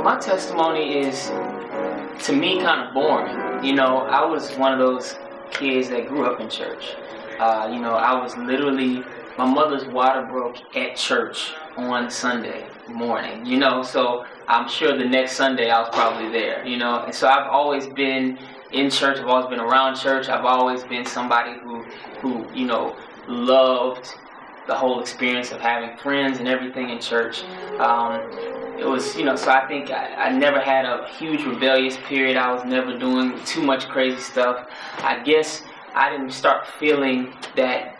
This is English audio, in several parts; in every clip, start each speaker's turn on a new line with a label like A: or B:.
A: my testimony is, to me, kind of boring. You know, I was one of those kids that grew up in church. You know, I was literally, my mother's water broke at church on Sunday morning, you know, so I'm sure the next Sunday I was probably there, you know, and so I've always been in church, I've always been around church, I've always been somebody who you know, loved the whole experience of having friends and everything in church. It was, you know, so I think I never had a huge rebellious period. I was never doing too much crazy stuff. I guess I didn't start feeling that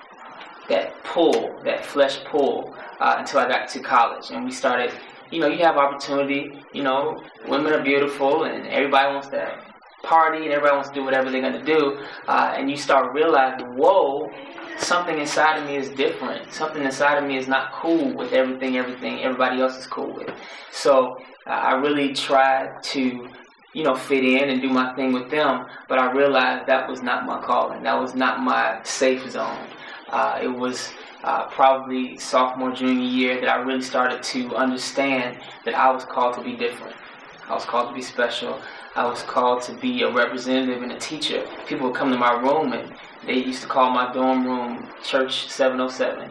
A: pull, that flesh pull, until I got to college. And we started, you know, you have opportunity, you know, women are beautiful and everybody wants to party and everybody wants to do whatever they're going to do. And you start realizing, whoa, something inside of me is different. Something inside of me is not cool with everything everybody else is cool with. So I really tried to, you know, fit in and do my thing with them, but I realized that was not my calling. That was not my safe zone. It was probably sophomore, junior year that I really started to understand that I was called to be different. I was called to be special. I was called to be a representative and a teacher. People would come to my room and they used to call my dorm room Church 707.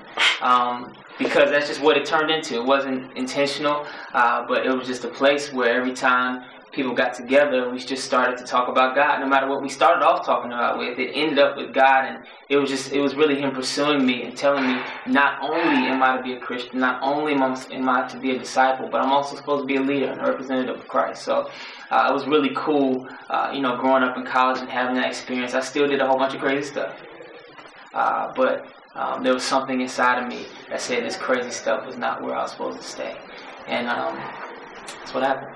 A: Because that's just what it turned into. It wasn't intentional, but it was just a place where every time people got together, we just started to talk about God. No matter what we started off talking about with, it ended up with God, and it was really Him pursuing me and telling me, not only am I to be a Christian, not only am I to be a disciple, but I'm also supposed to be a leader and a representative of Christ. So it was really cool, you know, growing up in college and having that experience. I still did a whole bunch of crazy stuff, but there was something inside of me that said this crazy stuff was not where I was supposed to stay, and that's what happened.